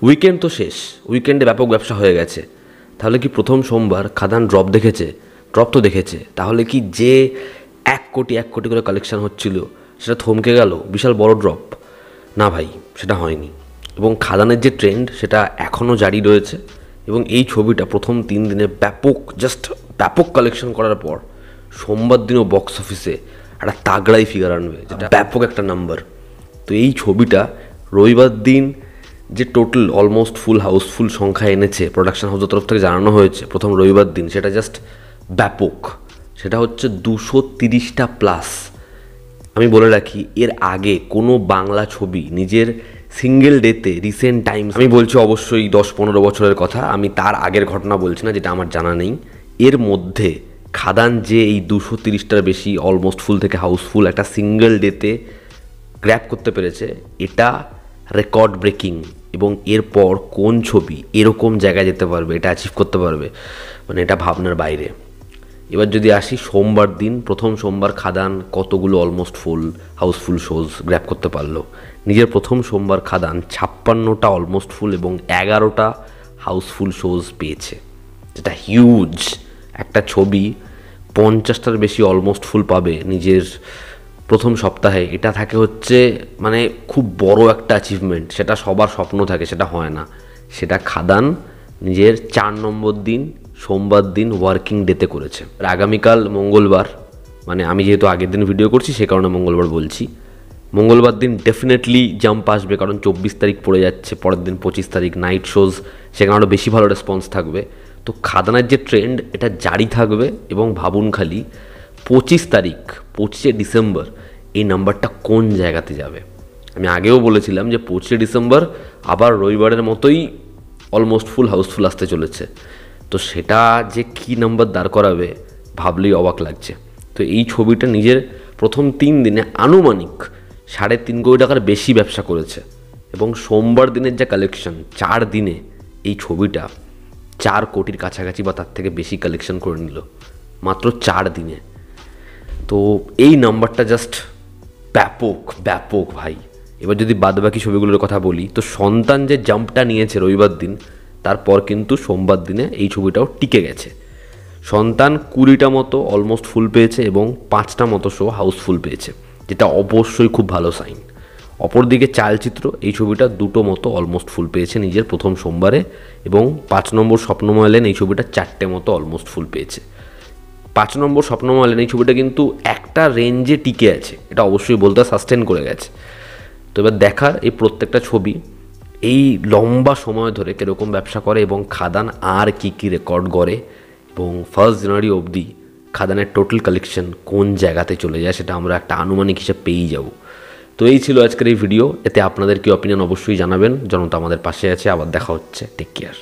Weekend তো শেষ, উইকেন্ডে ব্যাপক ব্যবসা হয়ে গেছে। তাহলে কি প্রথম সোমবার খাদান ড্রপ দেখেছে? ড্রপ তো দেখেছে। তাহলে কি যে 1 কোটি করে কালেকশন হচ্ছিল সেটা থমকে গেল? বিশাল বড় ড্রপ? না ভাই, সেটা হয়নি। এবং খাদানের যে ট্রেন্ড সেটা এখনও জারি রয়েছে। এবং এই ছবিটা প্রথম 3 দিনে ব্যাপক কালেকশন করার পর সোমবার দিনও বক্স অফিসে একটা তাগড়াই ফিগার আনবে, যেটা ব্যাপক একটা নাম্বার। তো এই ছবিটা রবিবার দিন যে টোটাল অলমোস্ট ফুল হাউসফুল সংখ্যা এনেছে, প্রোডাকশন হাউসের তরফ থেকে জানানো হয়েছে প্রথম রবিবার দিন, সেটা জাস্ট ব্যাপক। সেটা হচ্ছে 230টা প্লাস। আমি বলে রাখি, এর আগে কোনো বাংলা ছবি নিজের সিঙ্গেল ডেতে রিসেন্ট টাইমস, আমি বলছি অবশ্যই 10-15 বছরের কথা, আমি তার আগের ঘটনা বলছি না যেটা আমার জানা নেই, এর মধ্যে খাদান যে এই 230টার বেশি অলমোস্ট ফুল থেকে হাউসফুল একটা সিঙ্গেল ডেতে গ্র্যাব করতে পেরেছে, এটা রেকর্ড ব্রেকিং। এবং এরপর কোন ছবি এরকম জায়গায় যেতে পারবে, এটা অ্যাচিভ করতে পারবে, মানে এটা ভাবনার বাইরে। এবার যদি আসি সোমবার দিন, প্রথম সোমবার খাদান কতগুলো almost full housefull shows grab করতে পারলো। নিজের প্রথম সোমবার খাদান 56টা অলমোস্ট ফুল এবং 11টা হাউসফুল শোজ পেয়েছে, যেটা হিউজ। একটা ছবি 50টার বেশি অলমোস্ট ফুল পাবে নিজের প্রথম সপ্তাহে, এটা থাকে হচ্ছে মানে খুব বড় একটা অ্যাচিভমেন্ট। সেটা সবার স্বপ্ন থাকে, সেটা হয় না। সেটা খাদান নিজের 4 নম্বর দিন সোমবার দিন ওয়ার্কিং ডেতে করেছে। আগামীকাল মঙ্গলবার, মানে আমি যেহেতু আগের দিন ভিডিও করছি সে কারণে মঙ্গলবার বলছি, মঙ্গলবার দিন ডেফিনেটলি জাম্প আসবে, কারণ 24 তারিখ পড়ে যাচ্ছে, পরের দিন 25 তারিখ নাইট শোজ, সেখানে আরও বেশি ভালো রেসপন্স থাকবে। তো খাদানের যে ট্রেন্ড এটা জারি থাকবে। এবং ভাবুন খালি 25 তারিখ, 25শে ডিসেম্বর এই নাম্বারটা কোন জায়গাতে যাবে। আমি আগেও বলেছিলাম যে 25শে ডিসেম্বর আবার রবিবারের মতোই অলমোস্ট ফুল হাউসফুল আসতে চলেছে। তো সেটা যে কী নাম্বার দাঁড় করাবে ভাবলেই অবাক লাগছে। তো এই ছবিটা নিজের প্রথম 3 দিনে আনুমানিক 3.5 কোটি টাকার বেশি ব্যবসা করেছে। এবং সোমবার দিনের যা কালেকশন, 4 দিনে এই ছবিটা 4 কোটির কাছাকাছি বা তার থেকে বেশি কালেকশন করে নিল মাত্র 4 দিনে। তো এই নাম্বারটা জাস্ট ব্যাপক ভাই। এবার যদি বাদবাকি ছবিগুলোর কথা বলি, তো সন্তান যে জাম্পটা নিয়েছে রবিবার দিন, তারপর কিন্তু সোমবার দিনে এই ছবিটাও টিকে গেছে। সন্তান 20টা মতো অলমোস্ট ফুল পেয়েছে এবং 5টা মতো শো হাউসফুল পেয়েছে, যেটা অবশ্যই খুব ভালো সাইন। অপরদিকে চালচিত্র এই ছবিটা 2টো মতো অলমোস্ট ফুল পেয়েছে নিজের প্রথম সোমবারে, এবং 5 নম্বর স্বপ্নময় লেন এই ছবিটা 4টে মতো অলমোস্ট ফুল পেয়েছে। 5 নম্বর স্বপ্নময় লেন এই ছবিটা কিন্তু একটা রেঞ্জে টিকে আছে, এটা অবশ্যই বলতে সাস্টেন করে গেছে। তো এবার দেখার এই প্রত্যেকটা ছবি এই লম্বা সময় ধরে কীরকম ব্যবসা করে এবং খাদান আর কী রেকর্ড গড়ে, এবং 1 জানুয়ারি অবধি খাদানের টোটাল কালেকশন কোন জায়গাতে চলে যায় সেটা আমরা একটা আনুমানিক হিসেবে পেয়েই যাব। তো এই ছিল আজকের এই ভিডিও। এতে আপনাদের কি অপিনিয়ন অবশ্যই জানাবেন। জনতা আমাদের পাশে আছে। আবার দেখা হচ্ছে। Take care.